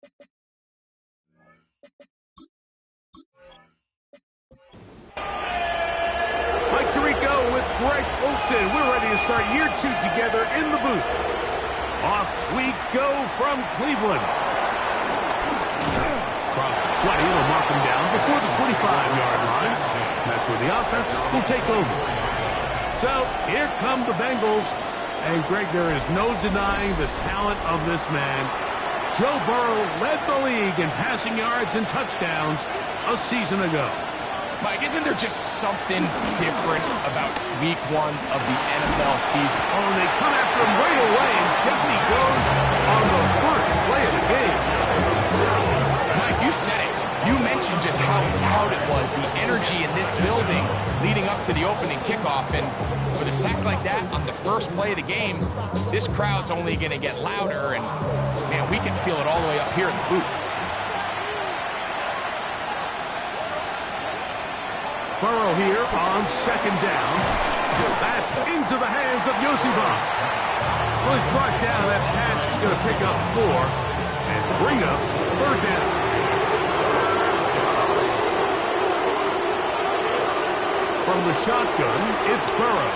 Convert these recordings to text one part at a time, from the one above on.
Mike Tirico with Greg Olson. We're ready to start year 2 together in the booth. Off we go from Cleveland. Across the 20, we'll mark him down before the 25-yard line. That's where the offense will take over. So here come the Bengals. And, Greg, there is no denying the talent of this man. Joe Burrow led the league in passing yards and touchdowns a season ago. Mike, isn't there just something different about week 1 of the NFL season? Oh, they come after him right away, and down he goes on the first play of the game. Mike, you said it. You mentioned just how loud it was, the energy in this building leading up to the opening kickoff. And with a sack like that on the first play of the game, this crowd's only going to get louder. And, man, we can feel it all the way up here in the booth. Burrow here on second down. That's into the hands of Yosibov. Well, he's brought down. That pass is going to pick up 4 and bring up third down. From the shotgun, it's Burrow.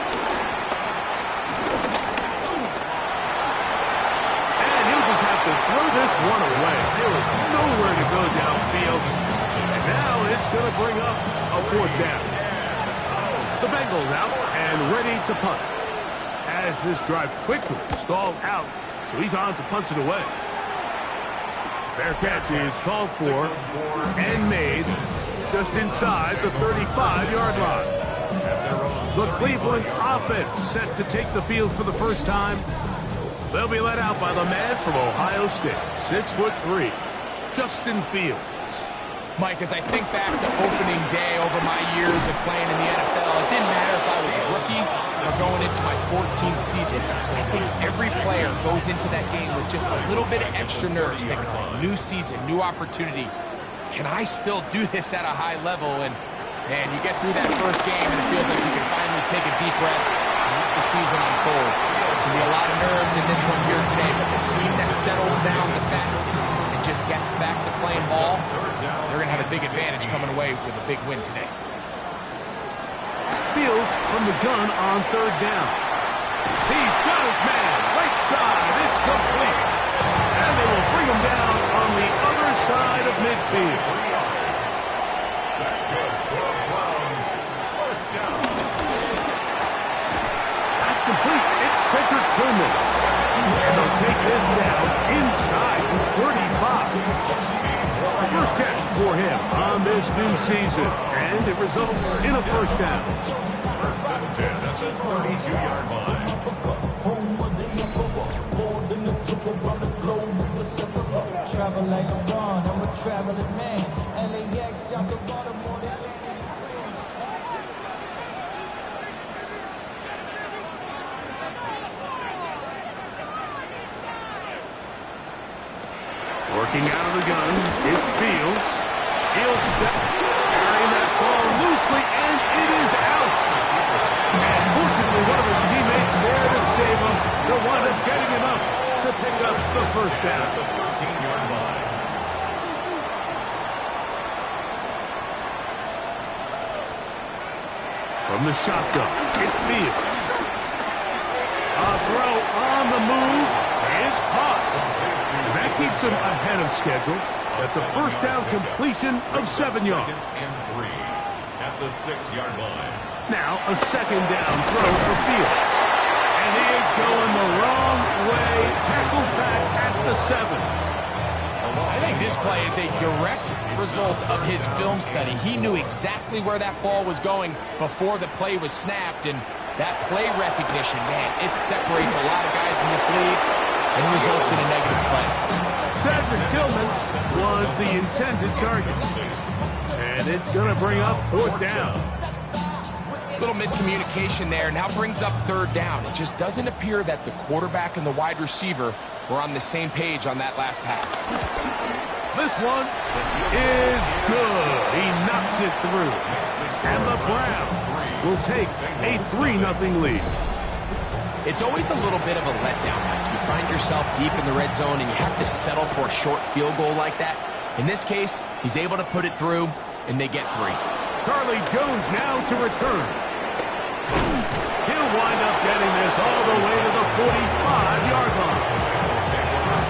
And he'll just have to throw this one away. There is nowhere to go downfield. And now it's going to bring up a 4th down. The Bengals out and ready to punt. As this drive quickly stalled out, so he's on to punt it away. Fair catch is called for and made just inside the 35-yard line. The Cleveland offense set to take the field for the first time. They'll be led out by the man from Ohio State, 6'3", Justin Fields. Mike, as I think back to opening day over my years of playing in the NFL, it didn't matter if I was a rookie or going into my 14th season. I think every player goes into that game with just a little bit of extra nerves, thinking, new season, new opportunity. Can I still do this at a high level? And, man, you get through that first game, and it feels like you can finally take a deep breath and let the season unfold. There's going to be a lot of nerves in this one here today, but the team that settles down the fastest and just gets back to playing ball, they're going to have a big advantage coming away with a big win today. Fields from the gun on third down. He's got his man. Right side. It's complete. And they will bring him down on the other side of midfield. That's good. First down. That's complete. It's Cedric Tillman. And they'll take this down inside the 35. First catch for him on this new season. And it results in a first down. First and 10 at the 32-yard line. Travel like I'm gone, I'm a traveling man. LAX, I'm the Baltimore. Working out of the gun, it's Fields. He'll step, carrying that ball loosely, and it is out. And fortunately, one of his teammates there to save him. The one is getting him up to pick up the first down at the 13-yard line. From the shotgun, it's Fields. A throw on the move is caught. That keeps him ahead of schedule. That's a first down completion of 7 yards. And 3 at the 6-yard line. Now a second down throw for Fields. And he is going the wrong way. Tackled back at the 7. I think this play is a direct result of his film study. He knew exactly where that ball was going before the play was snapped. And that play recognition, man, it separates a lot of guys in this league and results in a negative play. Cedric Tillman was the intended target. And it's going to bring up fourth down. Little miscommunication there. Now brings up third down. It just doesn't appear that the quarterback and the wide receiver were on the same page on that last pass. This one is good. He knocks it through. And the Browns will take a 3-0 lead. It's always a little bit of a letdown, Mike. You find yourself deep in the red zone, and you have to settle for a short field goal like that. In this case, he's able to put it through, and they get 3. Charlie Jones now to return. He'll wind up getting this all the way to the 45-yard line.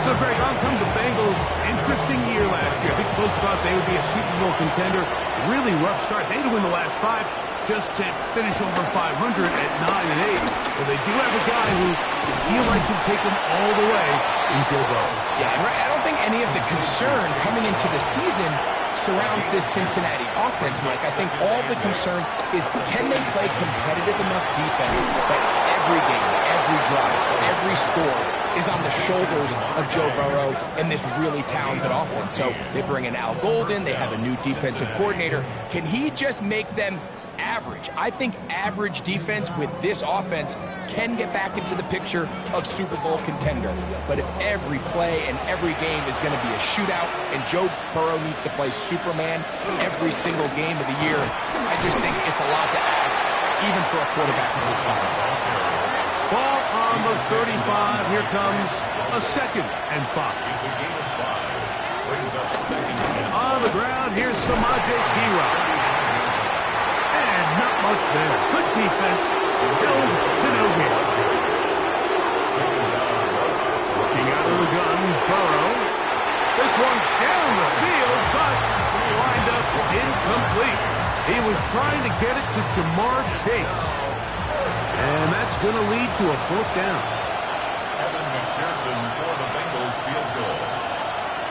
So, Greg, on come the Bengals. Interesting year last year. I think folks thought they would be a Super Bowl contender. Really rough start. They had to win the last 5 just to finish over 500 at 9-8. But they do have a guy who you feel like can take them all the way in Joe Burrow. Yeah, and I don't think any of the concern coming into the season surrounds this Cincinnati offense, Mike. I think all the concern is, can they play competitive enough defense that every game, every drive, every score is on the shoulders of Joe Burrow and this really talented offense. So they bring in Al Golden, they have a new defensive coordinator. Can he just make them average? I think average defense with this offense can get back into the picture of Super Bowl contender. But if every play and every game is going to be a shootout and Joe Burrow needs to play Superman every single game of the year, I just think it's a lot to ask, even for a quarterback of his caliber. Ball on the 35. Here comes a 2nd and 5. On the ground, here's Samaje Perine. And not much there. Good defense. Build to no gain. Looking out of the gun, Burrow. This one down the field, but lined up incomplete. He was trying to get it to Jamar Chase. And that's going to lead to a 4th down. Evan McPherson for the Bengals field goal.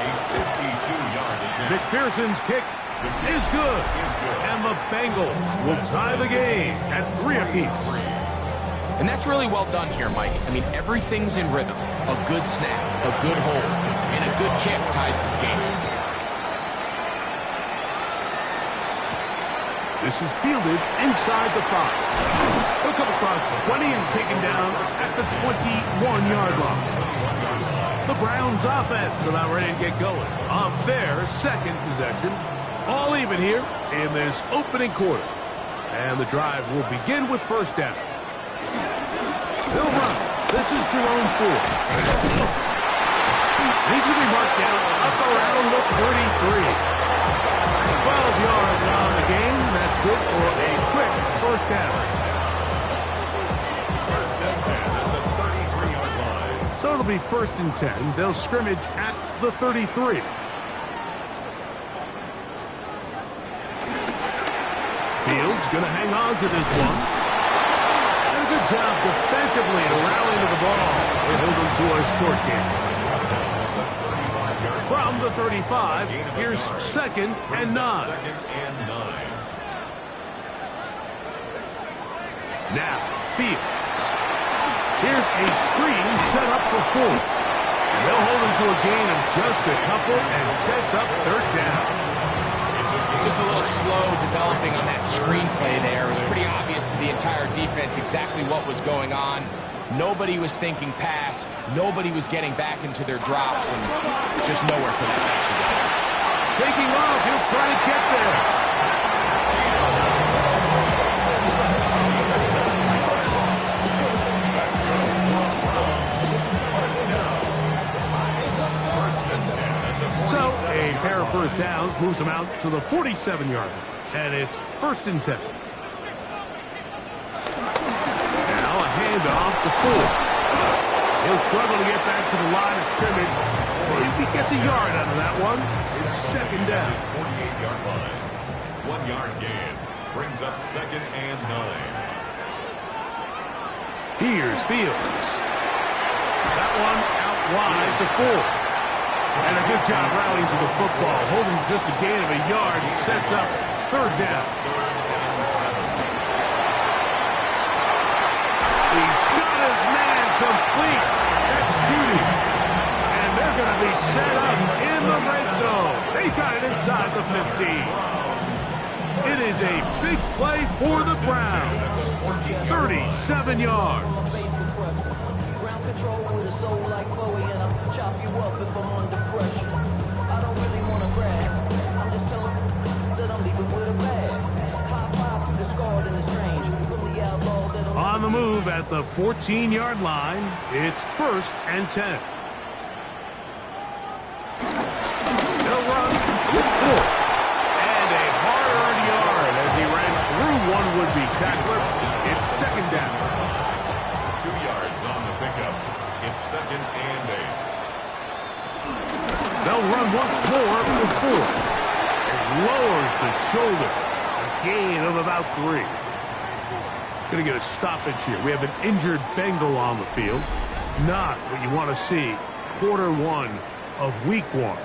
A 52-yard attempt. McPherson's kick is good. And the Bengals will tie the game at 3 apiece. And that's really well done here, Mike. I mean, everything's in rhythm. A good snap, a good hold, and a good kick ties this game. This is fielded inside the 5. He'll come across the 20 and taken down at the 21-yard line. The Browns offense about ready to get going on their 2nd possession. All even here in this opening quarter. And the drive will begin with 1st down. He'll run. This is Jerome Ford. He's going to be marked down up around the 33. 12 yards on the game. That's good for a quick 1st down. 1st and 10 at the 33-yard line. So it'll be 1st and 10. They'll scrimmage at the 33. Fields going to hang on to this one. And a good job defensively to rally to the ball. They hold him to a short game. From the 35, here's 2nd and 9. 2nd and 9. Now, Fields. Here's a screen set up for Ford. And they'll hold him to a gain of just a couple and sets up 3rd down. Just a little slow developing on that screenplay there. It was pretty obvious to the entire defense exactly what was going on. Nobody was thinking pass. Nobody was getting back into their drops, and just nowhere for that back to go. Taking off, he'll try to get there. So, a pair of 1st downs moves them out to the 47-yard line, and it's 1st and 10. Now a handoff to Ford. He'll struggle to get back to the line of scrimmage. Maybe he gets a yard out of that one. It's 2nd down. 48-yard line. 1-yard gain. Brings up 2nd and 9. Here's Fields. That one out wide to Ford. And a good job rallying to the football. Holding just a gain of a yard. Sets up 3rd down. He's got his man complete. That's Judy. And they're going to be set up in the red zone. They got it inside the 15. It is a big play for the Browns. 37 yards. Control with a soul like Bowie, and I'll chop you up if I'm under pressure. I don't really want to brag. I'm just telling you that I'm leaving with a bag. High five to the scarred and the strange. From the outlaw that on the move at the 14-yard line. It's 1st and 10. They'll run with 4. And a hard-earned yard as he ran through one would-be tackler. It's 2nd down. 2 yards on the pickup. It's 2nd and 8. They'll run once more with 4. It lowers the shoulder. A gain of about 3. Going to get a stoppage here. We have an injured Bengal on the field. Not what you want to see quarter 1 of week 1.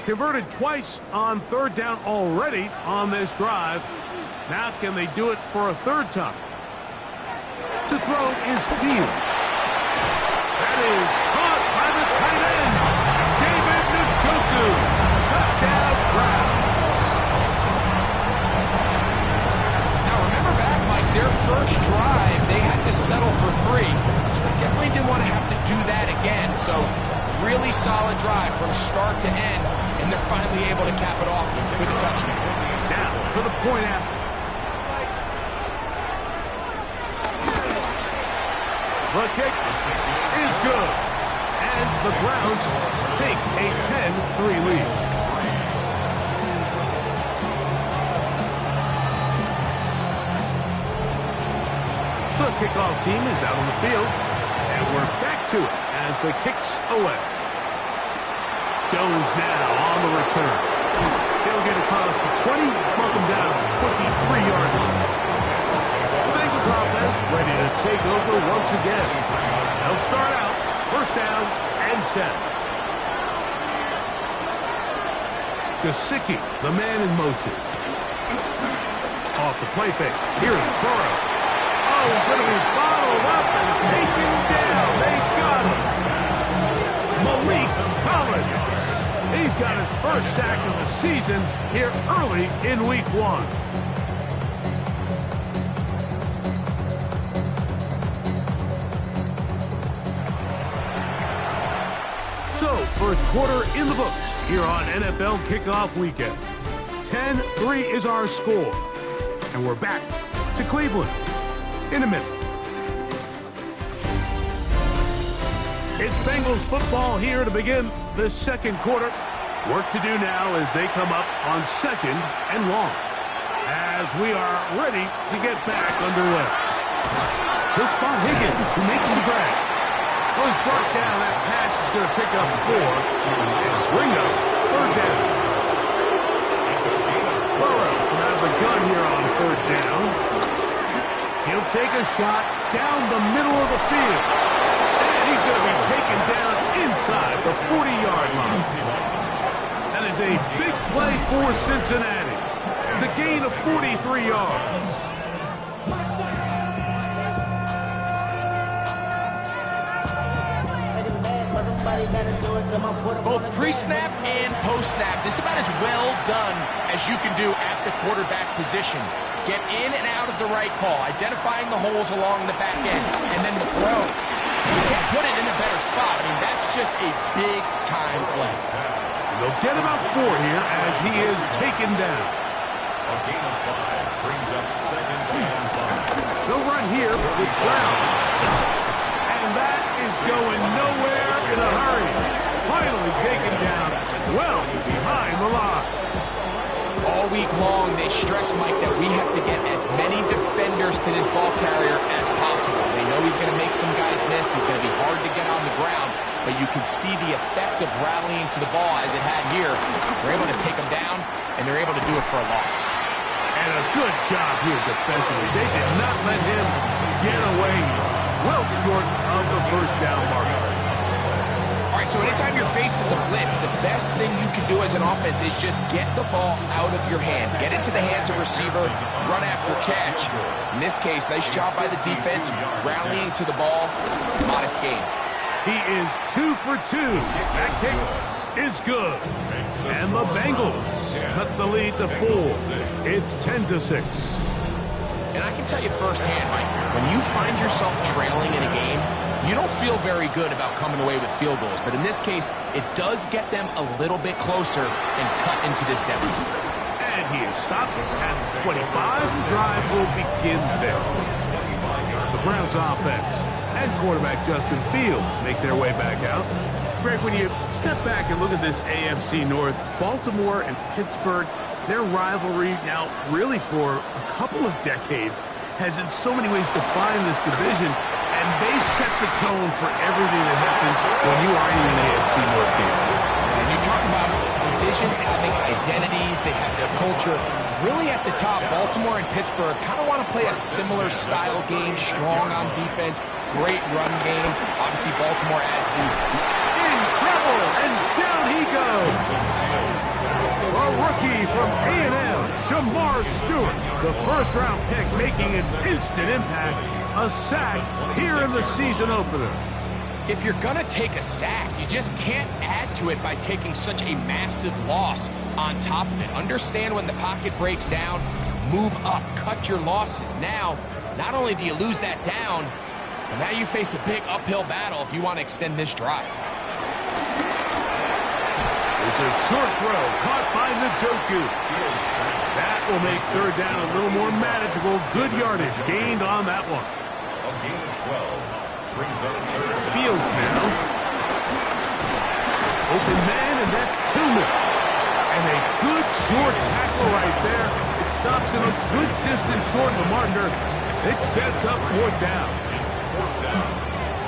Converted twice on 3rd down already on this drive. Now can they do it for a 3rd time? To throw is Fields. That is caught by the tight end, David Njoku. Touchdown, Browns. Now remember back, Mike, their first drive, they had to settle for 3. So they definitely didn't want to have to do that again. So really solid drive from start to end, and they're finally able to cap it off with a touchdown. Now for the point after. The kick is good. And the Browns take a 10-3 lead. The kickoff team is out on the field. And we're back to it as the kick's away. Jones now on the return. He'll get across the 20, mark him down to 23-yard line. The Bengals offense ready to take over once again. They'll start out 1st down and 10. Gesicki, the man in motion. Off the play fake. Here's Burrow. Oh, he's going to be bottled up and taken down. They got him. Malik Collins. He's got his first sack of the season here early in week 1. So, first quarter in the books here on NFL Kickoff Weekend. 10-3 is our score. And we're back to Cleveland in a minute. It's Bengals football here to begin the second quarter. Work to do now as they come up on 2nd and long. As we are ready to get back underway. He'll spot Higgins, who makes the grab. Was brought down. That pass is going to pick up 4 and bring up 3rd down. Burrow from out of the gun here on 3rd down. He'll take a shot down the middle of the field. And he's going to be taken down inside the 40-yard line. That is a big play for Cincinnati. It's a gain of 43 yards. Both pre-snap and post-snap, this is about as well done as you can do at the quarterback position. Get in and out of the right call, identifying the holes along the back end, and then the throw. You can't put it in a better spot. I mean, that's just a big-time play. They'll get about 4 here as he is taken down. A gain of 5 brings up 2nd and 5. They'll run here with Brown. And that is going nowhere in a hurry. Finally taken down well behind the line. All week long, they stress, Mike, that we have to get as many defenders to this ball carrier as possible. They know he's going to make some guys miss. He's going to be hard to get on the ground. But you can see the effect of rallying to the ball as it had here. They're able to take him down, and they're able to do it for a loss. And a good job here defensively. They did not let him get away. He's well short of the 1st down marker. All right, so anytime you're facing the blitz, the best thing you can do as an offense is just get the ball out of your hand. Get into the hands of receiver, run after catch. In this case, nice job by the defense, rallying to the ball. Modest gain. He is 2 for 2. That kick is good. And the Bengals cut the lead to 4. It's 10-6. And I can tell you firsthand, Mike, when you find yourself trailing in a game, you don't feel very good about coming away with field goals. But in this case, it does get them a little bit closer and cut into this deficit. And he is stopped at the 25. The drive will begin there. The Browns offense and quarterback Justin Fields make their way back out. Greg, when you step back and look at this AFC North, Baltimore and Pittsburgh, their rivalry now really for a couple of decades has in so many ways defined this division, and they set the tone for everything that happens when you are in an AFC North game. And you talk about divisions having identities, they have their culture. Really at the top, Baltimore and Pittsburgh kind of want to play a similar style game, strong on defense, great run game. Obviously, Baltimore adds the in trouble, and down he goes. A rookie from A&M, Shamar Stewart, the first-round pick, making an instant impact. A sack here in the season opener. If you're going to take a sack, you just can't add to it by taking such a massive loss on top of it. Understand when the pocket breaks down, move up, cut your losses. Now, not only do you lose that down, but now you face a big uphill battle if you want to extend this drive. It's a short throw caught by Njoku. That will make third down a little more manageable. Good yardage gained on that one. A gain of 12 brings up third. Fields now. Open man, and that's Tillman. And a good short tackle right there. It stops him a good distance short of the marker. It sets up fourth down. It's fourth down.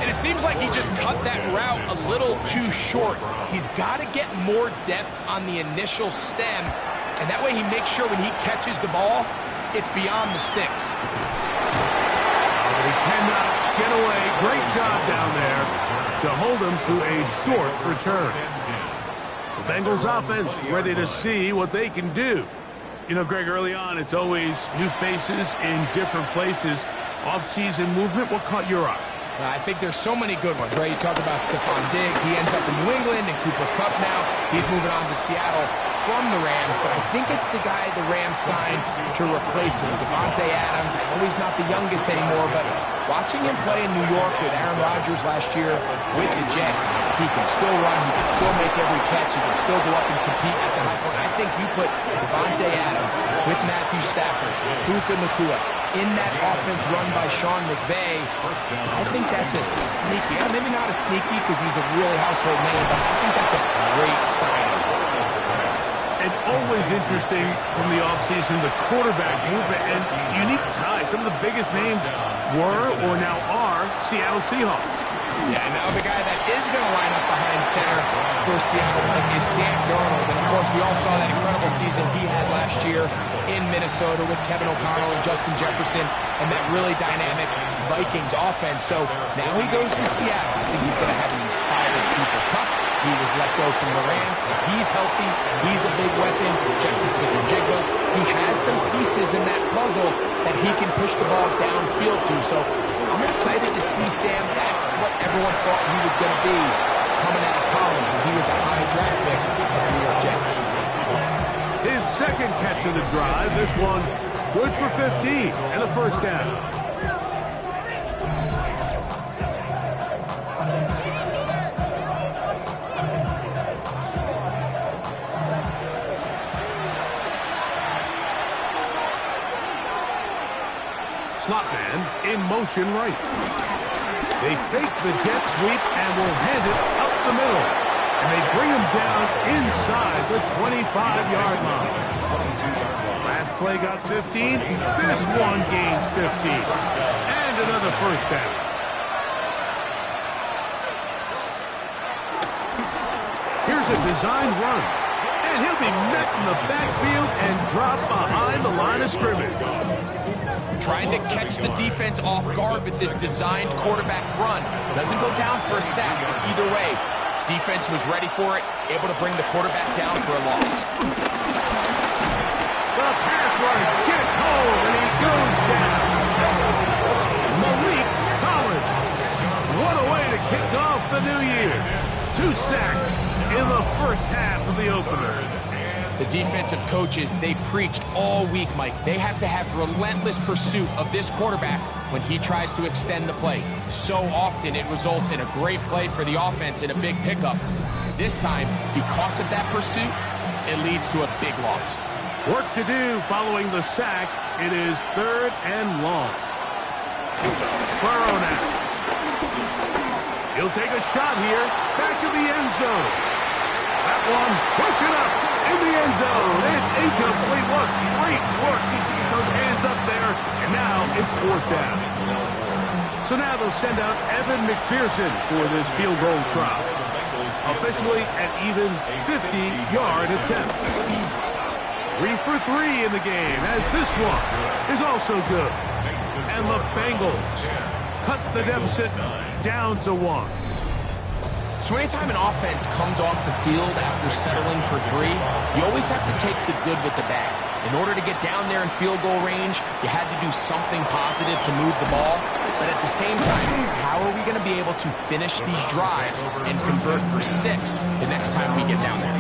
And it seems like he just cut that route a little too short. He's got to get more depth on the initial stem, and that way he makes sure when he catches the ball, it's beyond the sticks. But he cannot get away. Great job down there to hold him to a short return. The Bengals offense ready to see what they can do. You know, Greg, early on, it's always new faces in different places. Off-season movement, what caught your eye? I think there's so many good ones, right? You talk about Stephon Diggs. He ends up in New England, and Cooper Kupp now. He's moving on to Seattle from the Rams, but I think it's the guy the Rams signed to replace him, Davante Adams. I know he's not the youngest anymore, but watching him play in New York with Aaron Rodgers last year with the Jets, he can still run, he can still make every catch, he can still go up and compete at the high point. I think you put Davante Adams with Matthew Stafford, Puka Nacua, in that offense run by Sean McVay, I think that's a sneaky, maybe not a sneaky because he's a really household name, but I think that's a great signing. And always interesting from the offseason, the quarterback movement and unique ties. Some of the biggest names were or now are Seattle Seahawks. Yeah, now the guy that is going to line up behind center for Seattle is Sam Darnold. And, of course, we all saw that incredible season he had last year in Minnesota with Kevin O'Connell and Justin Jefferson and that really dynamic Vikings offense. So now he goes to Seattle. I think he's going to have an inspired Cooper Kupp. He was let go from the Rams. If he's healthy, he's a big weapon. Jackson Smith-Njigba. He has some pieces in that puzzle that he can push the ball downfield to. So I'm excited to see Sam. That's what everyone thought he was going to be coming out of college when he was a high draft pick of the New York Jets. His second catch of the drive, this one good for 15 and a first down. Slot man in motion right. They fake the jet sweep and will hand it up the middle. And they bring him down inside the 25-yard line. Last play got 15. This one gains 15. And another first down. Here's a designed run. And he'll be met in the backfield and dropped behind the line of scrimmage. Trying to catch the defense off guard with this designed quarterback run. Doesn't go down for a sack, but either way, defense was ready for it, able to bring the quarterback down for a loss. The pass rush gets home, and he goes down. Malik Collins. What a way to kick off the new year. 2 sacks in the first half of the opener. The defensive coaches, they preached all week, Mike. They have to have relentless pursuit of this quarterback when he tries to extend the play. So often it results in a great play for the offense and a big pickup. This time, because of that pursuit, it leads to a big loss. Work to do following the sack. It is 3rd and long. Burrow now. He'll take a shot here. Back to the end zone. That one broken up in the end zone. It's incomplete. What great work just to get those hands up there. And now it's 4th down. So now they'll send out Evan McPherson for this field goal trial. Officially an even 50-yard attempt. 3 for 3 in the game, as this one is also good. And the Bengals cut the deficit down to 1. So anytime an offense comes off the field after settling for 3, you always have to take the good with the bad. In order to get down there in field goal range, you had to do something positive to move the ball. But at the same time, how are we going to be able to finish these drives and convert for 6 the next time we get down there?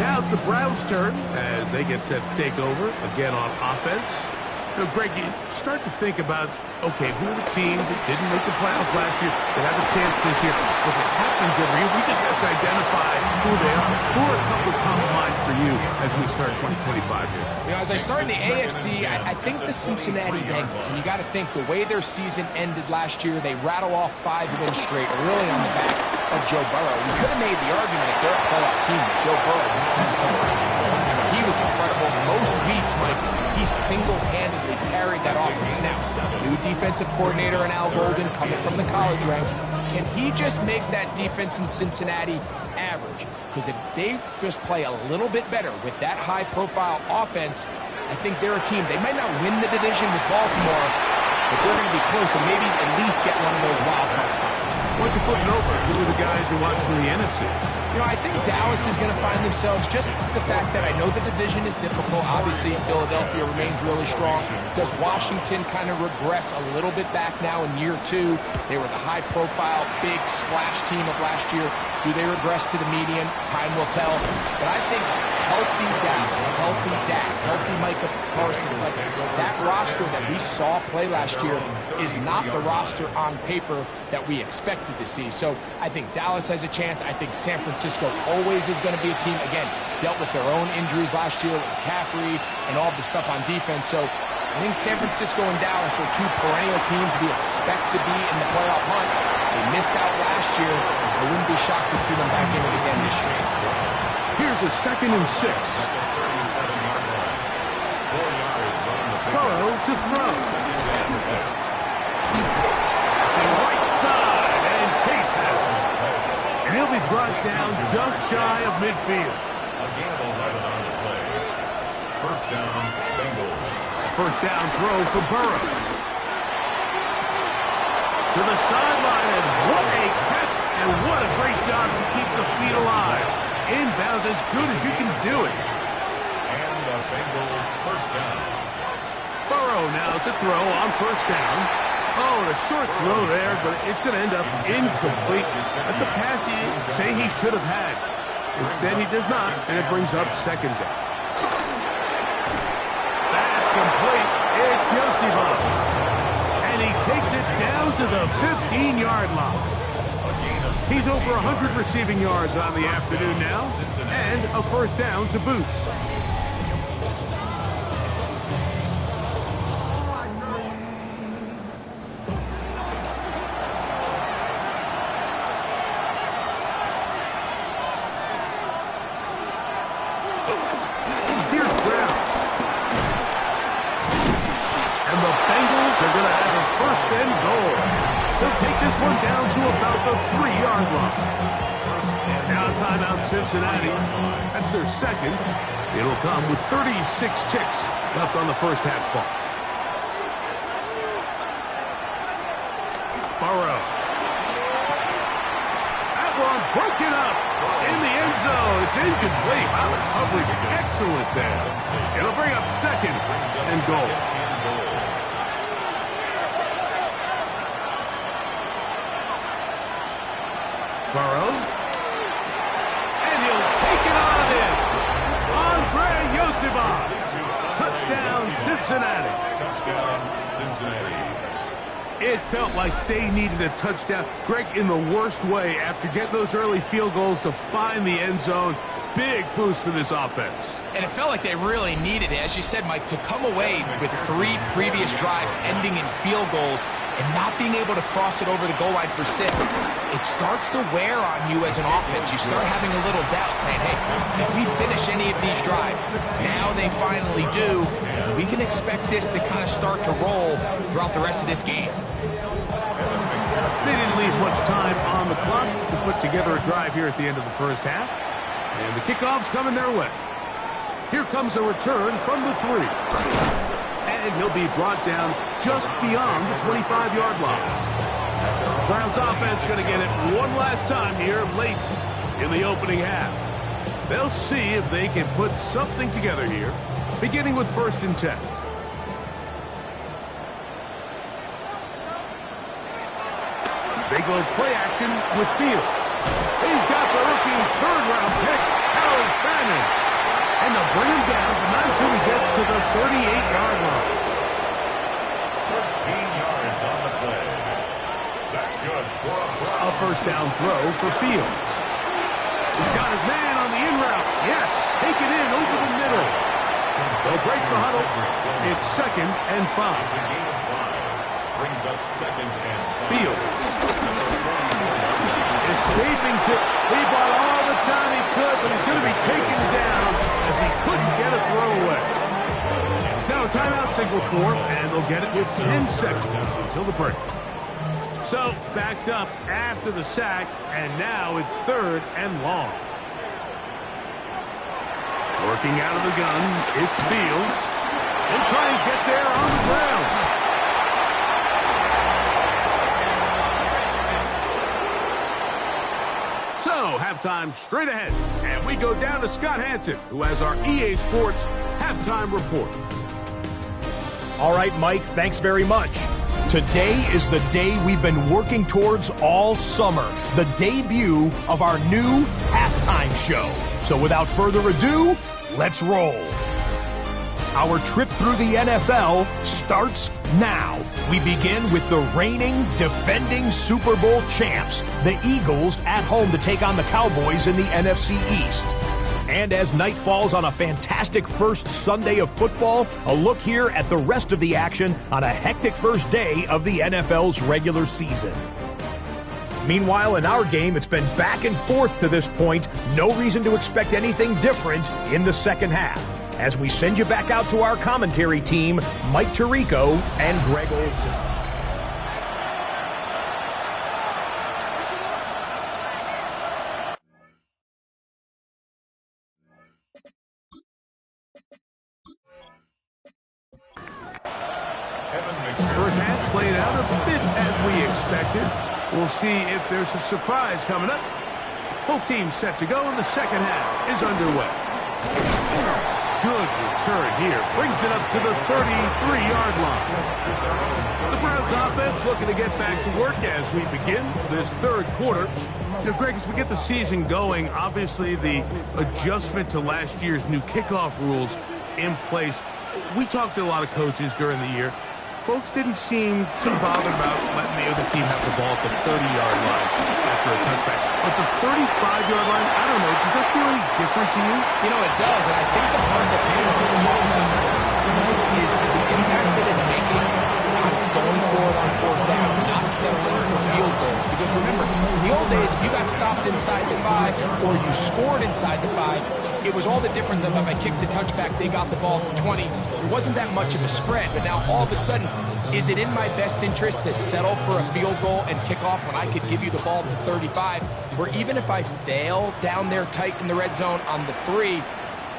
Now it's the Browns' turn as they get set to take over again on offense. You know, Greg, you start to think about, okay, who are the teams that didn't make the playoffs last year that have a chance this year? Look, it happens every year. We just have to identify who they are. Who are a couple top of mind for you as we start 2025 here? You know, as I start in the AFC, I think the Cincinnati Bengals, and you got to think the way their season ended last year, they rattle off 5 wins straight, really on the back of Joe Burrow. We could have made the argument if they're a playoff team that Joe Burrow was the best player. He was incredible. Most weeks, Mike, he single-handedly carried that offense. Now, new defensive coordinator in Al Golden coming from the college ranks. Can he just make that defense in Cincinnati average? Because if they just play a little bit better with that high-profile offense, I think they're a team. They might not win the division with Baltimore, but they're going to be close and maybe at least get one of those wild card spots. What's you flipping over? Who are the guys you're watching in the NFC? You know, I think Dallas is going to find themselves, just the fact that I know the division is difficult. Obviously, Philadelphia remains really strong. Does Washington kind of regress a little bit back now in year 2? They were the high-profile, big splash team of last year. Do they regress to the median? Time will tell. But I think healthy Dallas, healthy Dak, healthy Micah Parsons, like that roster that we saw play last year is not the roster on paper that we expected to see. So I think Dallas has a chance. I think San Francisco always is going to be a team, again, dealt with their own injuries last year with McCaffrey and all the stuff on defense. So I think San Francisco and Dallas are 2 perennial teams we expect to be in the playoff hunt. They missed out last year. I wouldn't be shocked to see them back in it again this year. Here's a 2nd and 6. Burrow to throw. Right side, and Chase has him. And he'll be brought down just shy of midfield. Again, 11 on the play. 1st down, Bengals. First down throw for Burrow. To the sideline, and what a catch, and what a great job to keep the feet alive. Inbounds as good as you can do it. And the Bengals 1st down. Burrow now to throw on 1st down. Oh, and a short throw there, but it's going to end up incomplete. That's a pass he'd say he should have had. Instead, he does not, and it brings up 2nd down. That's complete. It's Yosibov. And he takes it down to the 15-yard line. He's over 100 receiving yards on the afternoon now, and a 1st down to boot. Here's Brown. And the Bengals are going to have a 1st and goal. They'll take this one down to about the 3-yard line. Now timeout Cincinnati. That's their 2nd. It'll come with 36 ticks left on the 1st half clock. Burrow. That one broken up in the end zone. It's incomplete. Wow, the coverage excellent there. It'll bring up 2nd and goal. Burrow. And he'll take it on in. Andre Yosibov. Touchdown, Cincinnati. Touchdown, Cincinnati. It felt like they needed a touchdown. Greg, in the worst way, after getting those early field goals to find the end zone, big boost for this offense. And it felt like they really needed it. As you said, Mike, to come away with 3 previous drives ending in field goals and not being able to cross it over the goal line for 6, it starts to wear on you as an offense. You start having a little doubt, saying, hey, if we finish any of these drives, now they finally do, we can expect this to kind of start to roll throughout the rest of this game. They didn't leave much time on the clock to put together a drive here at the end of the first half. And the kickoff's coming their way. Here comes a return from the 3. And he'll be brought down just beyond the 25-yard line. Browns offense going to get it one last time here late in the opening half. They'll see if they can put something together here, beginning with 1st and 10. They go play action with Fields. He's got the rookie 3rd-round pick, Harold Fanning. And they'll bring him down, but not until he gets to the 38-yard line. 13 yards on the play. That's good for A 1st down throw for Fields. He's got his man on the in route. Yes, take it in over the middle. They'll break the huddle. It's 2nd and 5. It's a gain of 5. Brings up 2nd and 5. Fields. Escaping to, he bought all the time he could, but he's going to be taken down as he couldn't get a throw away. Now a timeout signal for him, and they'll get it with 10 seconds until the break. So, backed up after the sack, and now it's 3rd and long. Working out of the gun, it's Fields. He'll try and get there on the ground. So, halftime straight ahead, and we go down to Scott Hansen, who has our EA Sports halftime report. All right, Mike, thanks very much. Today is the day we've been working towards all summer, the debut of our new halftime show. So without further ado, let's roll. Our trip through the NFL starts now. We begin with the reigning, defending Super Bowl champs, the Eagles, at home to take on the Cowboys in the NFC East. And as night falls on a fantastic first Sunday of football, a look here at the rest of the action on a hectic first day of the NFL's regular season. Meanwhile, in our game, it's been back and forth to this point. No reason to expect anything different in the second half. As we send you back out to our commentary team, Mike Tirico and Greg Olson. First half played out a bit as we expected. We'll see if there's a surprise coming up. Both teams set to go, and the second half is underway. Good return here. Brings it up to the 33-yard line. The Browns offense looking to get back to work as we begin this 3rd quarter. Now, Greg, as we get the season going, obviously the adjustment to last year's new kickoff rules in place. We talked to a lot of coaches during the year. Folks didn't seem too bothered about letting the other team have the ball at the 30-yard line after a touchback. But the 35-yard line, I don't know, does that feel any different to you? You know, it does, and I think the part that people are talking about is the impact that it's making on going for it on 4th down, not settling for field goals. Because remember, in the old days, if you got stopped inside the 5 or you scored inside the 5, it was all the difference of if I kicked a touchback, they got the ball at the 20. There wasn't that much of a spread, but now all of a sudden, is it in my best interest to settle for a field goal and kick off when I could give you the ball at the 35, where even if I fail down there tight in the red zone on the 3,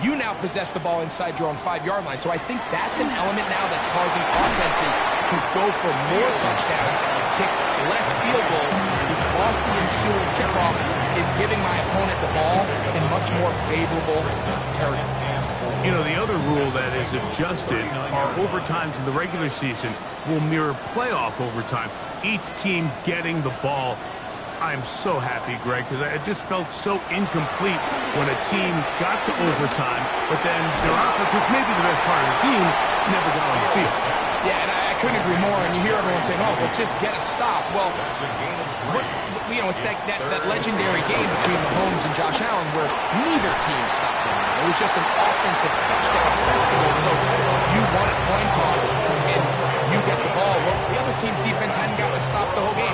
you now possess the ball inside your own 5-yard line. So I think that's an element now that's causing offenses to go for more touchdowns and kick less field goals because the ensuing kickoff is giving my opponent the ball in much more favorable territory. You know, the other rule that is adjusted are overtimes in the regular season will mirror playoff overtime. Each team getting the ball. I'm so happy, Greg, because it just felt so incomplete when a team got to overtime, but then their offense, which may be the best part of the team, never got on the field. Yeah, and I couldn't agree more. And you hear everyone saying, oh, well, just get a stop. Well, It's that legendary game between Mahomes and Josh Allen where neither team stopped them. It was just an offensive touchdown festival. So you won a coin toss and you get the ball. Well, the other team's defense hadn't gotten to stop the whole game.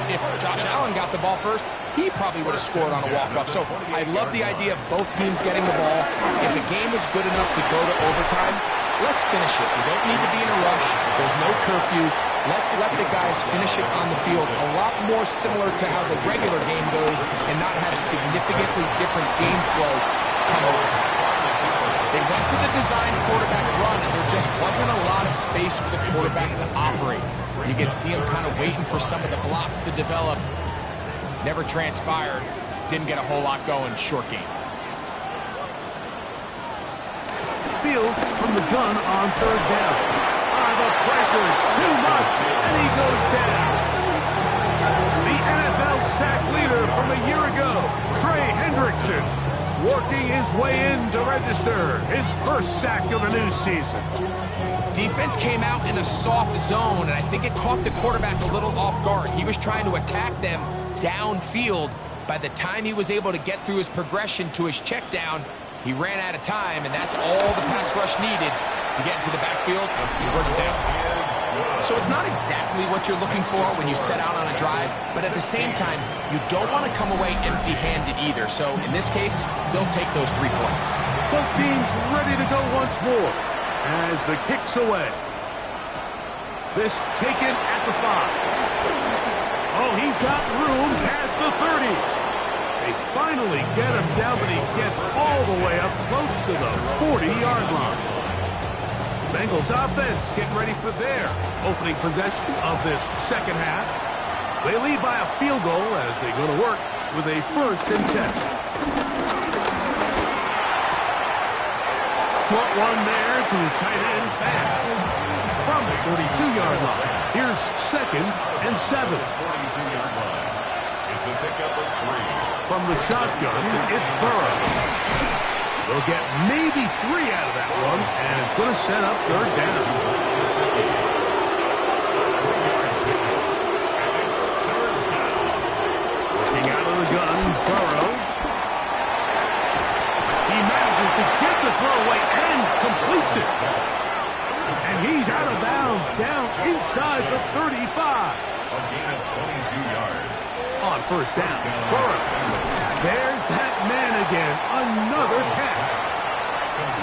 If Josh Allen got the ball first, he probably would have scored on a walk-off. So I love the idea of both teams getting the ball. If the game is good enough to go to overtime, let's finish it. We don't need to be in a rush. There's no curfew. Let's let the guys finish it on the field. A lot more similar to how the regular game goes and not have significantly different game flow come over. They went to the design quarterback run, and there just wasn't a lot of space for the quarterback to operate. You can see him kind of waiting for some of the blocks to develop. Never transpired. Didn't get a whole lot going. Short game. Field from the gun on third down. The pressure, too much, and he goes down. The NFL sack leader from a year ago, Trey Hendrickson, working his way in to register his first sack of the new season. Defense came out in a soft zone, and I think it caught the quarterback a little off guard. He was trying to attack them downfield. By the time he was able to get through his progression to his check down, he ran out of time, and that's all the pass rush needed to get into the backfield and bring it down. So it's not exactly what you're looking for when you set out on a drive, but at the same time, you don't want to come away empty-handed either. So in this case, they'll take those 3 points. Both teams ready to go once more as the kick's away. This taken at the 5. Oh, he's got room past the 30. They finally get him down, but he gets all the way up close to the 40-yard line. Bengals offense getting ready for their opening possession of this second half. They lead by a field goal as they go to work with a 1st and 10. Short one there to his tight end, Fast. From the 42-yard line, here's 2nd and 7. 42-yard line. It's a pickup of 3. From the shotgun, it's Burrow. They'll get maybe 3 out of that one, and it's going to set up third down. Working out of the gun, Burrow. He manages to get the throw away and completes it. And he's out of bounds, down inside the 35. A gain of 22 yards. On first down, Burrow. There's that man again, another catch.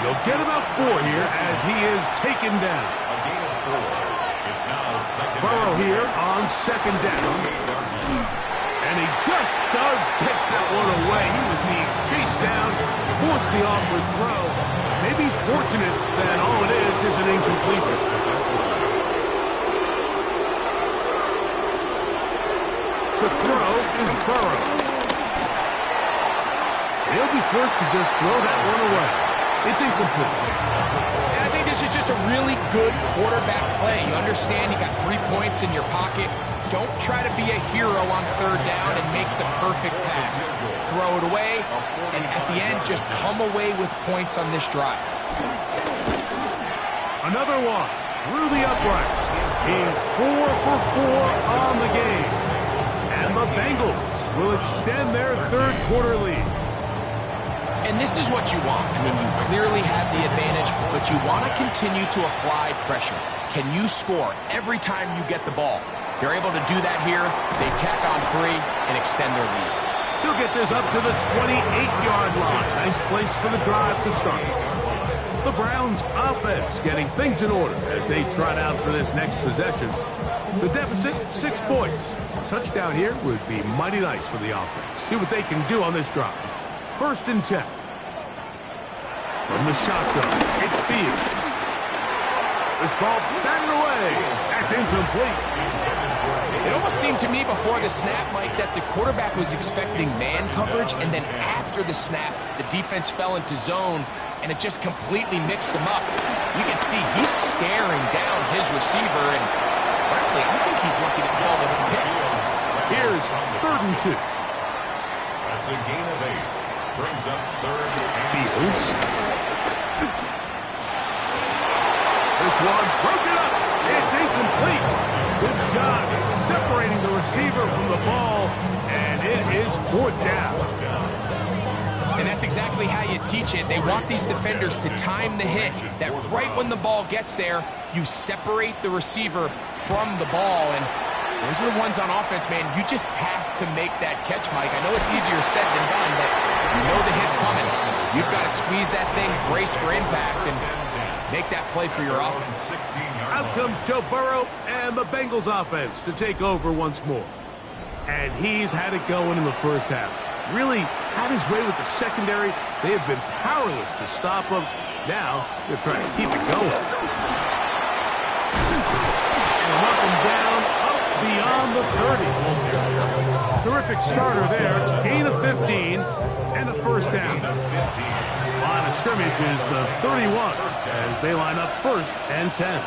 They'll get about 4 here as he is taken down. A gain of 4. It's now second Burrow down. here on second down. And he just does get that one away. He was being chased down, forced the awkward throw. Maybe he's fortunate that all it is an incompletion. To throw is Burrow. He'll be forced to just throw that one away. It's incomplete. And I think this is just a really good quarterback play. You understand you got 3 points in your pocket. Don't try to be a hero on third down and make the perfect pass. Throw it away, and at the end, just come away with points on this drive. Another one through the uprights. He's 4 for 4 on the game. And the Bengals will extend their third quarter lead. And this is what you want. I mean, you clearly have the advantage, but you want to continue to apply pressure. Can you score every time you get the ball? They're able to do that here. They tack on 3 and extend their lead. He'll get this up to the 28-yard line. Nice place for the drive to start. The Browns offense getting things in order as they trot out for this next possession. The deficit, 6 points. Touchdown here would be mighty nice for the offense. See what they can do on this drive. 1st and 10. From the shotgun, it's Fields. This ball batted away. That's incomplete. It almost seemed to me before the snap, Mike, that the quarterback was expecting man coverage, and then after the snap, the defense fell into zone, and it just completely mixed them up. You can see he's staring down his receiver, and frankly, I think he's lucky that ball wasn't picked. Here's 3rd and 2. That's a gain of 8. Brings up 3rd and Fields. This one broken up. It's incomplete. Good job separating the receiver from the ball, and it is fourth down. And that's exactly how you teach it. They want these defenders to time the hit, that right when the ball gets there, you separate the receiver from the ball. And those are the ones on offense, man. You just have to make that catch, Mike. I know it's easier said than done, but you know the hit's coming. You've got to squeeze that thing, brace for impact, and make that play for your offense. Out comes Joe Burrow and the Bengals offense to take over once more. And he's had it going in the first half. Really had his way with the secondary. They have been powerless to stop him. Now they're trying to keep it going. And knock him down up beyond the 30. Terrific starter there. Gain of 15 and a first down. Line of scrimmage is the 31 as they line up first and 10.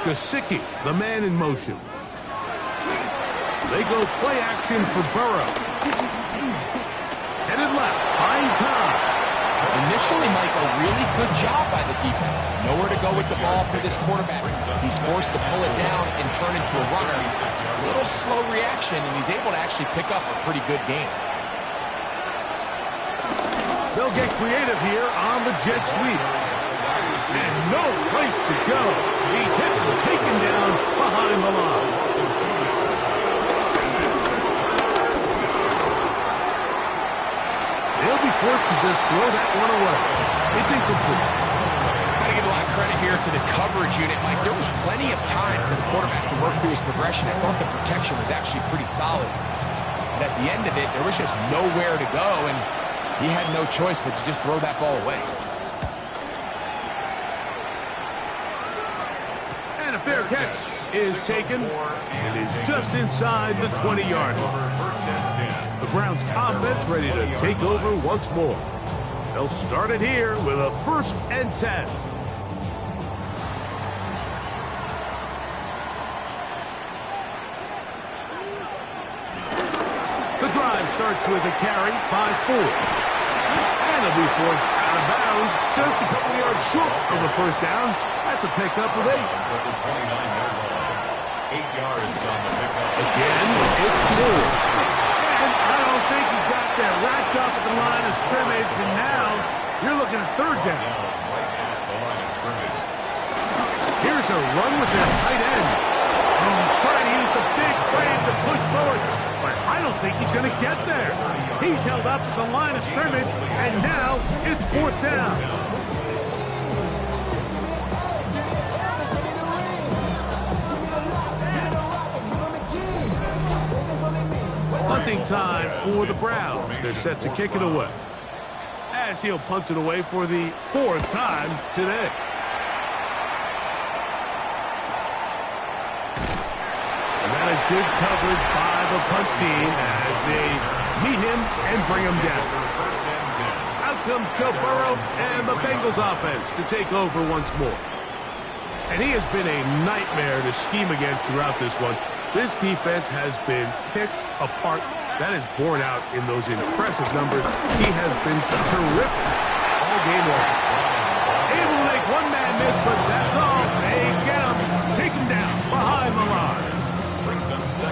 Gesicki, the man in motion. They go play action for Burrow. Headed left, buying time. Initially, Mike, a really good job by the defense. Nowhere to go with the ball for this quarterback. He's forced to pull it down and turn into a runner. A little slow reaction, and he's able to actually pick up a pretty good game. They'll get creative here on the jet sweep. And no place to go. He's hit and taken down behind the line. They'll be forced to just throw that one away. It's incomplete. Gotta give a lot of credit here to the coverage unit, Mike. There was plenty of time for the quarterback to work through his progression. I thought the protection was actually pretty solid. But at the end of it, there was just nowhere to go, and he had no choice but to just throw that ball away. And a fair catch is taken and is just inside the 20-yard line. The Browns offense ready to take over once more. They'll start it here with a first and 10. The drive starts with a carry by 4. And it'll be forced out of bounds just a couple yards short of the first down. That's a pickup of 8. 8 yards on the pickup. Again, it's 4. And I don't think he got there. Racked up at the line of scrimmage, and now you're looking at third down. Right at the line of scrimmage. Here's a run with their tight end. And he's trying to use the big frame to push forward, but I don't think he's going to get there. He's held up at the line of scrimmage, and now it's fourth down. Punting time for the Browns. They're set to kick it away. As he'll punt it away for the 4th time today. And that is good coverage by the punt team as they meet him and bring him down. Out comes Joe Burrow and the Bengals offense to take over once more. And he has been a nightmare to scheme against throughout this one. This defense has been picked apart. That is borne out in those impressive numbers. He has been terrific all game long. Able to make one man miss, but that's all. They get him. Take him down behind the line.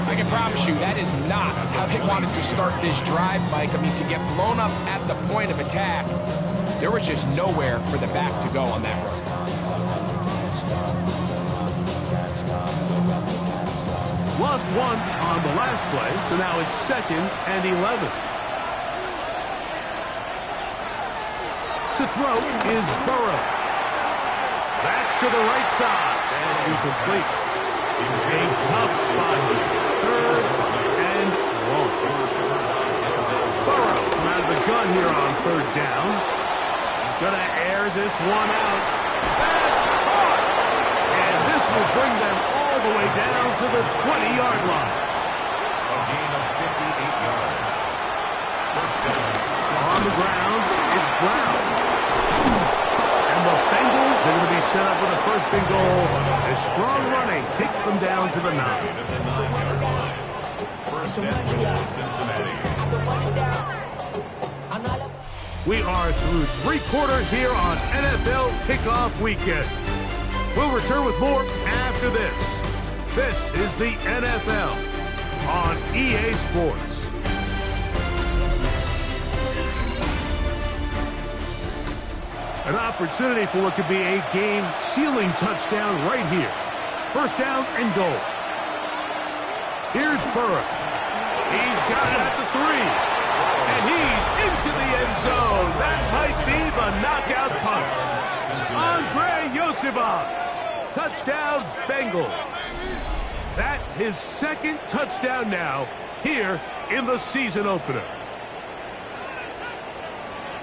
I can promise you that is not how they wanted to start this drive, Mike. I mean, to get blown up at the point of attack, there was just nowhere for the back to go on that run. Lost one on the last play, so now it's 2nd and 11. To throw is Burrow. That's to the right side, and incomplete. A tough spot. 3rd and long. Burrow from out of the gun here on 3rd down. He's going to air this one out. That's caught! And this will bring them all the way down to the 20-yard line. A gain of 58 yards. First down. On the ground, it's Brown. And the Bengals are going to be set up with a 1st and goal. A strong running takes them down to the 9. First and goal, Cincinnati. We are through 3 quarters here on NFL Kickoff Weekend. We'll return with more after this. This is the NFL EA Sports. An opportunity for what could be a game-sealing touchdown right here. First down and goal. Here's Burrow. He's got it at the 3. And he's into the end zone. That might be the knockout punch. Andre Yosivov. Touchdown, Bengals. That his second touchdown now here in the season opener.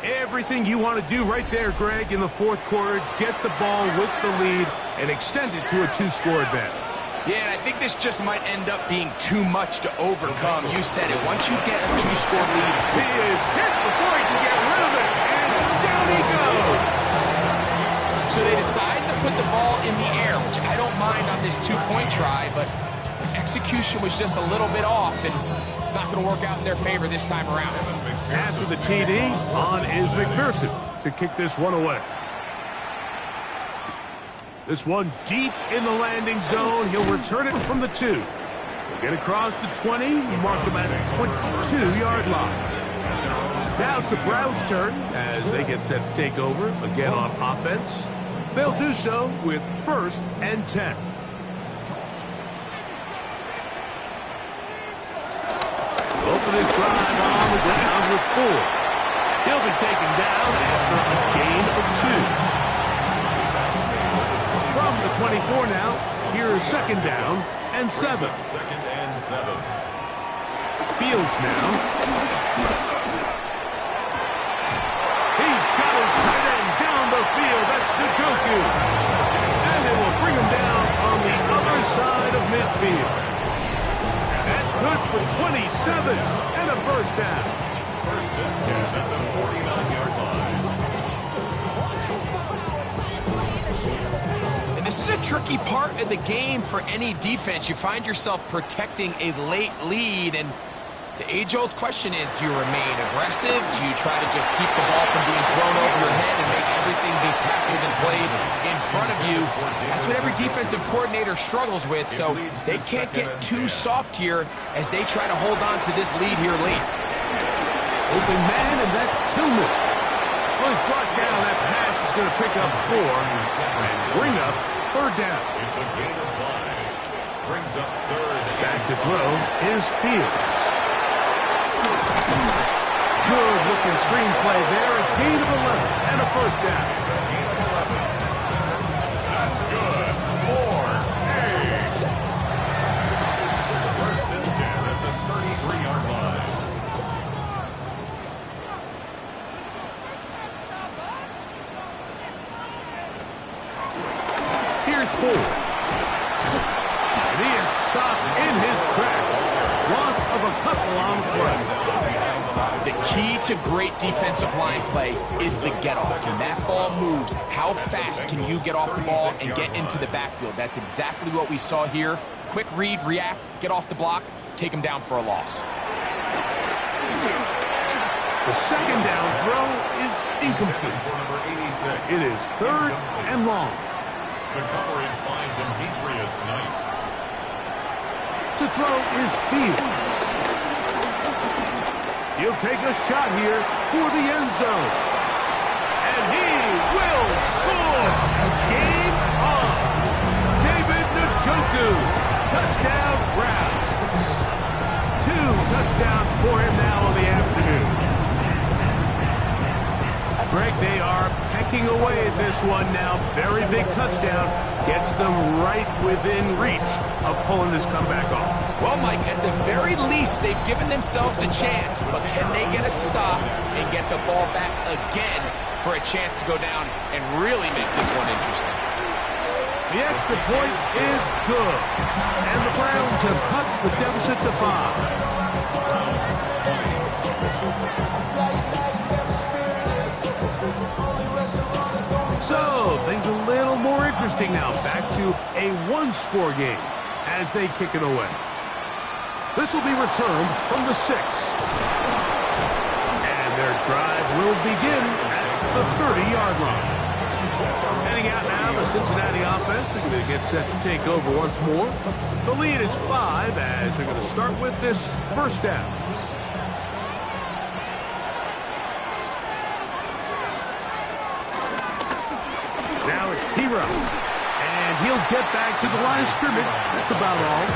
Everything you want to do right there, Greg, in the fourth quarter, get the ball with the lead and extend it to a 2-score advantage. Yeah, and I think this just might end up being too much to overcome. You said it. Once you get a 2-score lead, he is hit before he can get rid of it, and down he goes. So they decide to put the ball in the air, which I don't mind on this 2-point try, but execution was just a little bit off, and it's not going to work out in their favor this time around. After the TD, on is McPherson to kick this one away. This one deep in the landing zone. He'll return it from the 2. He'll get across the 20, mark him at the 22-yard line. Now it's the Browns' turn as they get set to take over again on offense. They'll do so with 1st and 10. Open his drive on the ground with 4. He'll be taken down after a gain of 2. From the 24 now, here is 2nd down and 7. 2nd and 7. Fields now. He's got his tight end down the field. That's Njoku. And it will bring him down on the other side of midfield. That's good for 27 and a 1st down. 1st and 10 at the 49-yard line. And this is a tricky part of the game for any defense. You find yourself protecting a late lead, and the age-old question is, do you remain aggressive? Do you try to just keep the ball from being thrown over your head and make everything be tackled and played in front of you? That's what every defensive coordinator struggles with, so they can't get too soft here as they try to hold on to this lead here late. Open man, and that's Tillman. Was brought down. That pass is going to pick up 4 and bring up 3rd down. It's a gain of 5. Brings up 3rd. Back to throw is Fields. Good-looking screenplay there. A gain of 11 and a 1st down. It's a gain of 11. That's good. 4. 1st and 10 at the 33-yard line. Here's 4. And he is stopped in his tracks. Loss of a couple on the play. The key to great defensive line play is the get-off. When that ball moves, how fast can you get off the ball and get into the backfield? That's exactly what we saw here. Quick read, react, get off the block, take him down for a loss. The 2nd down throw is incomplete. It is 3rd and long. The cover is by Demetrius Knight. To throw is Fields. He'll take a shot here for the end zone. And he will score. Game on. David Njoku. Touchdown, Browns. 2 touchdowns for him now on the afternoon. Greg, they are pecking away at this one now. Very big touchdown. Gets them right within reach of pulling this comeback off. Well, Mike, at the very least, they've given themselves a chance, but can they get a stop and get the ball back again for a chance to go down and really make this one interesting? The extra point is good, and the Browns have cut the deficit to 5. So, things a little more interesting now. Back to a 1-score game as they kick it away. This will be returned from the 6. And their drive will begin at the 30-yard line. Heading out now, the Cincinnati offense is going to get set to take over once more. The lead is 5 as they're going to start with this first down. Now it's Hero. And he'll get back to the line of scrimmage. That's about all.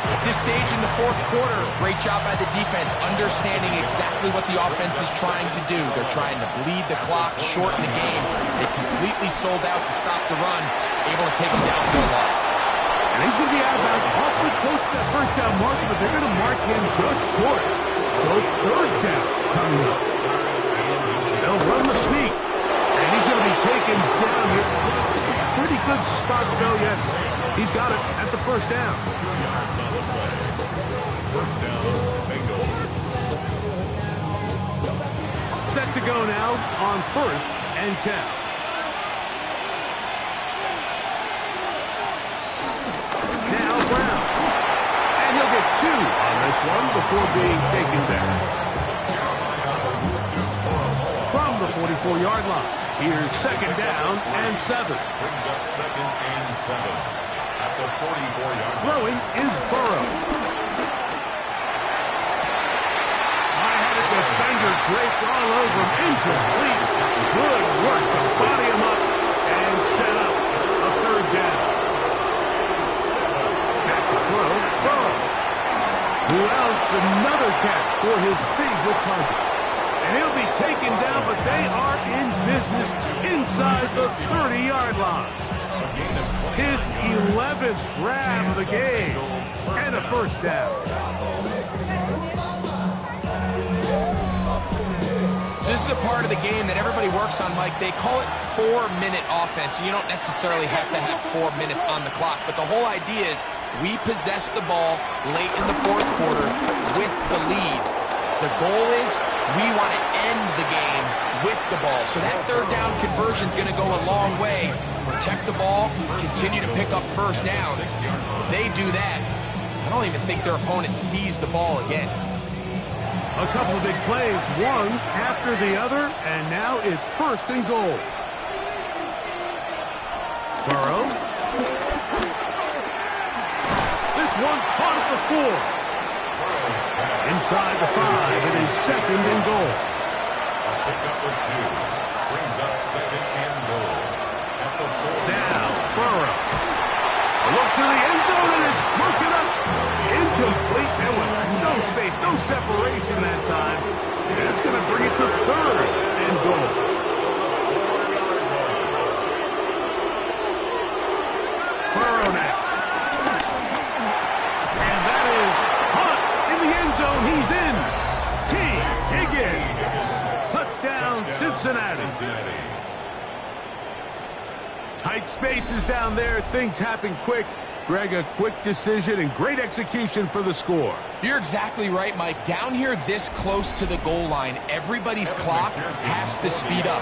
At this stage in the fourth quarter, great job by the defense, understanding exactly what the offense is trying to do. They're trying to bleed the clock, shorten the game. They completely sold out to stop the run, able to take them down for a loss. And he's going to be out of bounds awfully close to that first down marker, but they're going to mark him just short. So third down coming up. They'll run the sneak. And he's going to be taken down here. Pretty good spot, though, yes. He's got it. That's a first down. 2 yards on the play. First down, Bengals. Set to go now on 1st and 10. Now Brown. And he'll get 2 on this one before being taken back. From the 44-yard line, here's 2nd down and 7. Brings up 2nd and 7. At the 44-yard line. Throwing is Burrow. I had a defender draped all over him. Incomplete. Good work to body him up and set up a 3rd down. Back to throw. Burrow. Who else another catch for his favorite target. And he'll be taken down, but they are in business inside the 30-yard line. His 11th grab of the game and a first down. So this is a part of the game that everybody works on, Mike. They call it 4-minute offense. You don't necessarily have to have 4 minutes on the clock, but the whole idea is we possess the ball late in the fourth quarter with the lead. The goal is we want to end the game with the ball. So that 3rd down conversion is going to go a long way. Protect the ball, continue to pick up first downs. If they do that, I don't even think their opponent sees the ball again. A couple of big plays, one after the other, and now it's 1st and goal. Burrow. This one caught at the 4. Inside the 5, it is 2nd and goal. Pick up with 2. Brings up 2nd and goal. At the 4. Now, Burrow. A look to the end zone, and it's broken up. Incomplete. There was no space, no separation that time. And it's going to bring it to 3rd and goal. Burrow now. And that is caught in the end zone. He's in. T. Higgins. Touchdown, Cincinnati. Tight spaces down there. Things happen quick. Greg, a quick decision and great execution for the score. You're exactly right, Mike. Down here this close to the goal line, everybody's clock has to speed up.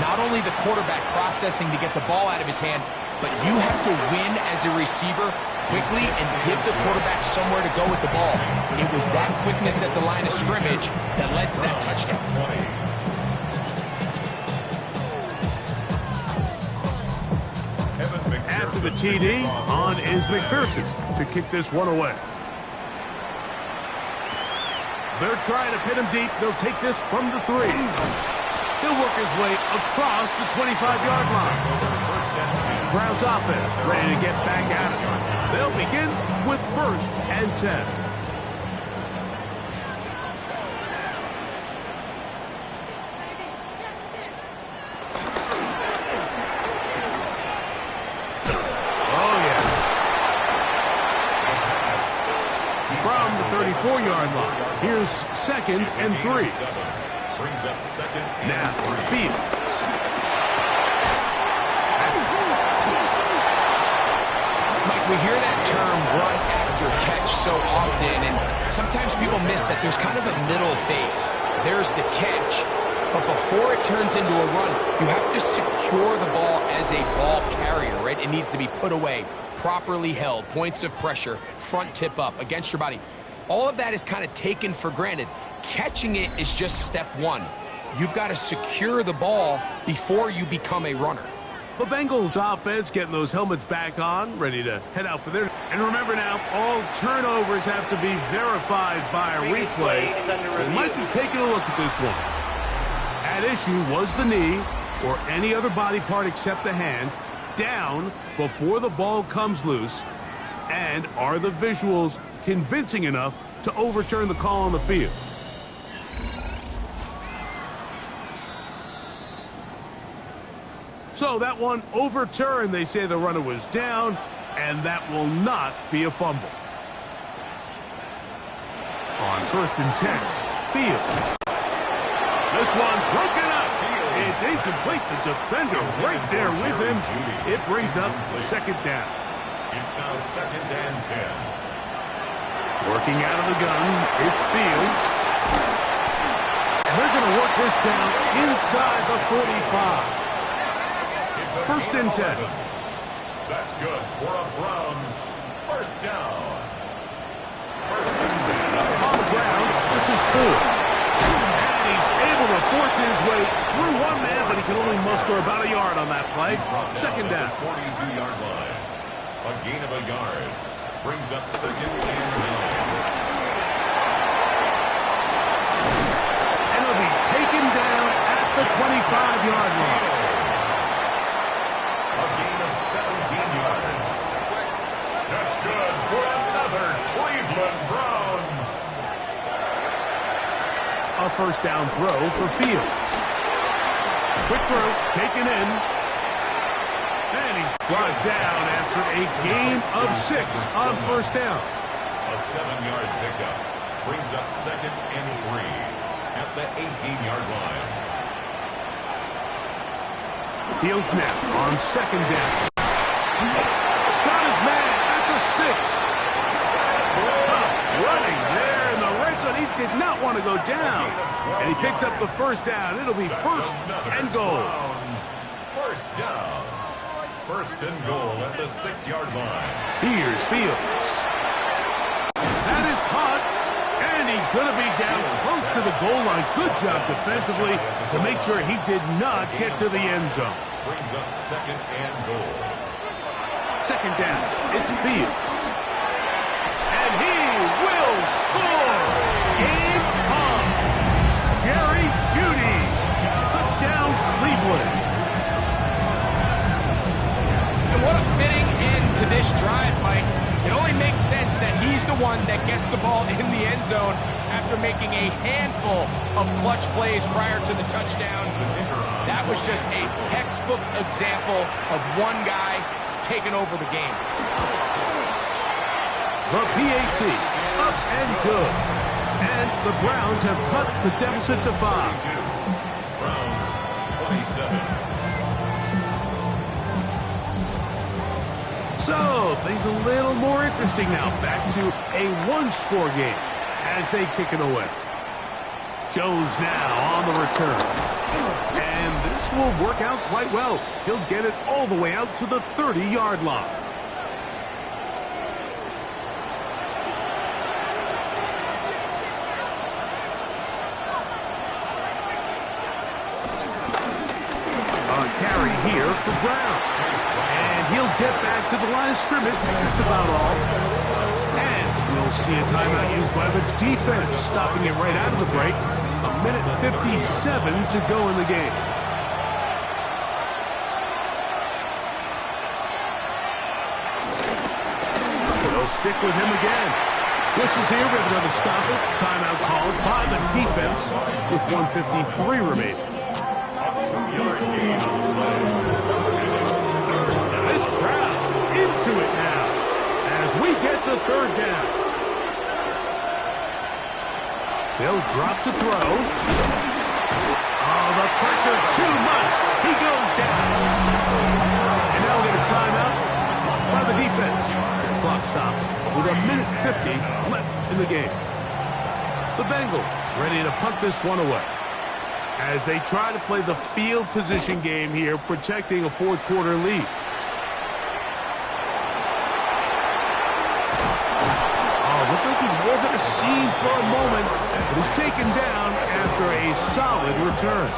Not only the quarterback processing to get the ball out of his hand, but you have to win as a receiver quickly and give the quarterback somewhere to go with the ball. It was that quickness at the line of scrimmage that led to that touchdown. After the TD, on is McPherson to kick this one away. They're trying to pin him deep. They'll take this from the 3. He'll work his way across the 25-yard line. Browns offense ready to get back at it. They'll begin with 1st and 10. From the 34-yard line, here's 2nd and 3. Brings up 2nd and Now, 3. Fields. Mike, we hear that term run after catch so often, and sometimes people miss that there's kind of a middle phase. There's the catch, but before it turns into a run, you have to secure the ball as a ball carrier, right? It needs to be put away, properly held, points of pressure, front tip up against your body. All of that is kind of taken for granted. Catching it is just step 1. You've got to secure the ball before you become a runner. The Bengals offense getting those helmets back on, ready to head out for their... And remember now, all turnovers have to be verified by a replay. They might be taking a look at this one. At issue was the knee, or any other body part except the hand, down before the ball comes loose. And are the visuals convincing enough to overturn the call on the field? So that one overturned. They say the runner was down, and that will not be a fumble. On 1st and 10, Fields. This one broken up. It's incomplete. The defender right there with him. It brings up 2nd down. It's now 2nd and 10. Working out of the gun, it's Fields. And they're going to work this down inside the 45. 1st and 10. That's good for a Browns 1st down. 1st and 10. On the ground, this is Ford. And he's able to force his way through one man, but he can only muster about a yard on that play. 2nd down. 42-yard line. A gain of a yard. Brings up 2nd and 9. And he'll be taken down at the 25-yard line. A gain of 17 yards. That's good for another Cleveland Browns. A 1st down throw for Fields. Quick throw, taken in. And he's brought down after a gain of 6 on 1st down. A 7-yard pickup. Brings up 2nd and 3 at the 18-yard line. Fields now on 2nd down. Got his man at the 6. Tough running there in the red zone. He did not want to go down. And he picks up the 1st down. It'll be 1st and goal. 1st down. 1st and goal at the 6-yard line. Here's Fields. That is caught. And he's going to be down close to the goal line. Good job defensively to make sure he did not get to the end zone. Brings up 2nd and goal. 2nd down. It's Fields. And he will score. Game on. Jerry Jeudy. Touchdown, Cleveland. And what a fitting end to this drive, Mike. It only makes sense that he's the one that gets the ball in the end zone after making a handful of clutch plays prior to the touchdown. That was just a textbook example of one guy taking over the game. The PAT, up and good. And the Browns have cut the deficit to 5. Browns 27. So, things a little more interesting now. Back to a 1-score game as they kick it away. Jones now on the return. And this will work out quite well. He'll get it all the way out to the 30-yard line. A carry here for Brown. And he'll get back to the line of scrimmage. That's about all. And we'll see a timeout used by the defense, stopping it right out of the break. A minute 57 to go in the game. They'll stick with him again. Whistles here. We have another stoppage. Timeout called by the defense with 1:53 remaining. This crowd into it now as we get to 3rd down. They'll drop to throw. Oh, the pressure too much. He goes down. And now we'll get a timeout by the defense. The clock stops with a minute 50 left in the game. The Bengals ready to punt this one away as they try to play the field position game here, protecting a 4th quarter lead. Oh, looked like he was at a scene for a moment, but he's taken down at after a solid return.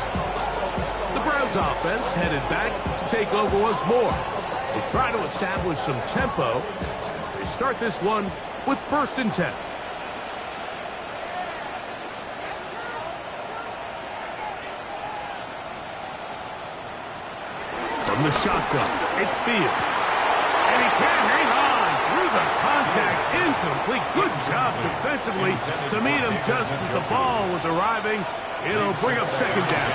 The Browns offense headed back to take over once more to try to establish some tempo as they start this one with 1st and 10. From the shotgun, it's Fields. And he can't hang on through the contact. Incomplete. Good job defensively to meet him just as the ball was arriving. It'll bring up 2nd down.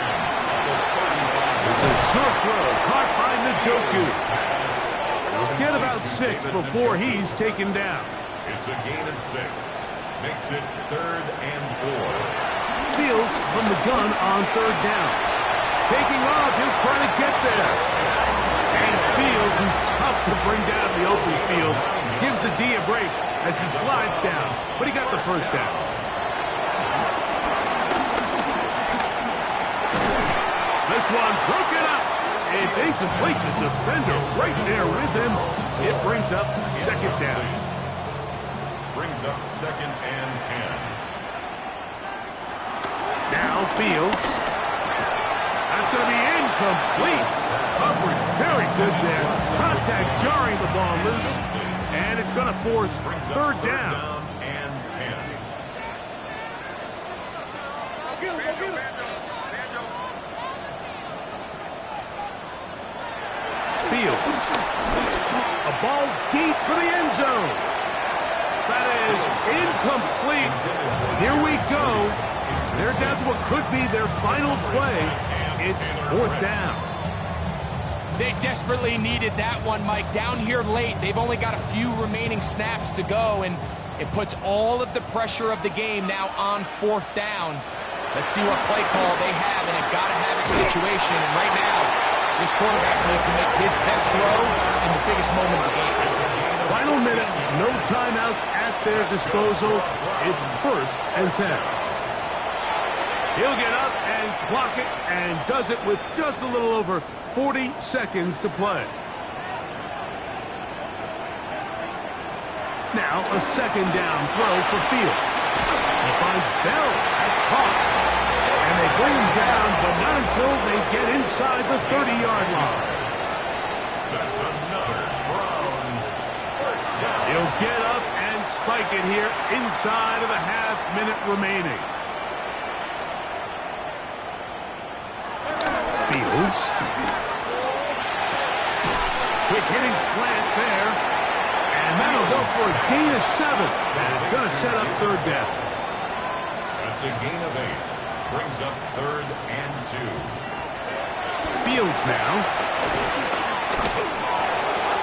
It's a short throw caught by Njoku. Get about 6 before he's taken down. It's a gain of 6. Makes it 3rd and 4. Fields from the gun on 3rd down. Taking off, he'll try to get there. And Fields, who's tough to bring down in the open field, gives the D a break as he slides down. But he got the 1st down. This one broken up. It's incomplete. The defender right there with him. It brings up 2nd down. Brings up 2nd and 10. Now Fields. That's going to be incomplete. Coverage very good there. Contact jarring the ball loose. And it's going to force 3rd down. And 10. Fields. A ball deep for the end zone. That is incomplete. Here we go. They're down to what could be their final play. It's 4th down. They desperately needed that one, Mike. Down here late, they've only got a few remaining snaps to go, and it puts all of the pressure of the game now on 4th down. Let's see what play call they have in a gotta-have-it situation. And right now, this quarterback needs to make his best throw in the biggest moment of the game. Final minute, no timeouts at their disposal. It's 1st and 10. He'll get up and clock it, and does it with just a little over 40 seconds to play. Now a 2nd down throw for Fields. He finds Bell. That's caught. And they bring him down, but not until they get inside the 30-yard line. That's another Browns 1st down. He'll get up and spike it here inside of a half-minute remaining. Fields. Quick hitting slant there. And that'll go for a gain of 7. And it's going to set up 3rd down. That's a gain of 8. Brings up 3rd and 2. Fields now.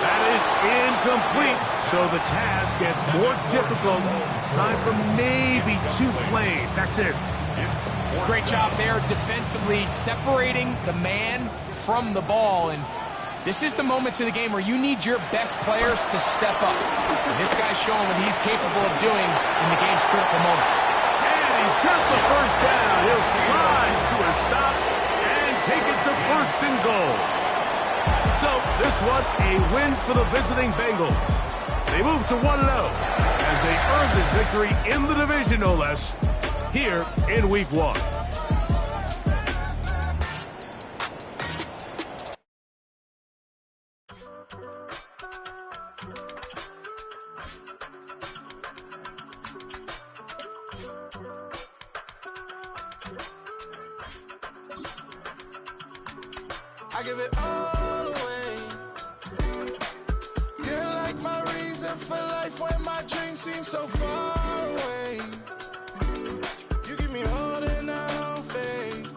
That is incomplete. So the task gets more difficult. Time for maybe 2 plays. That's it. Great job there defensively, separating the man from the ball. And this is the moments of the game where you need your best players to step up. And this guy's showing what he's capable of doing in the game's critical moment. And he's got the 1st down. He'll slide to a stop and take it to 1st and goal. So this was a win for the visiting Bengals. They move to 1-0 as they earn this victory in the division, no less, here in Week 1. I give it all away. You're like my reason for life when my dreams seem so far away. You give me all and I don't fade.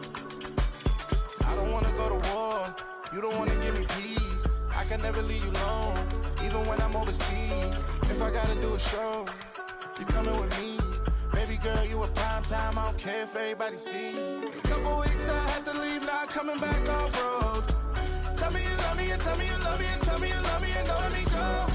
I don't wanna go to war. You don't wanna give me peace. I can never leave you alone, even when I'm overseas. If I gotta do a show, you coming with me. Baby girl, you a prime time. I don't care if everybody see. Couple weeks I had to leave, now coming back off road. Tell me you love me, and tell me you love me, and tell me you love me, and don't let me go.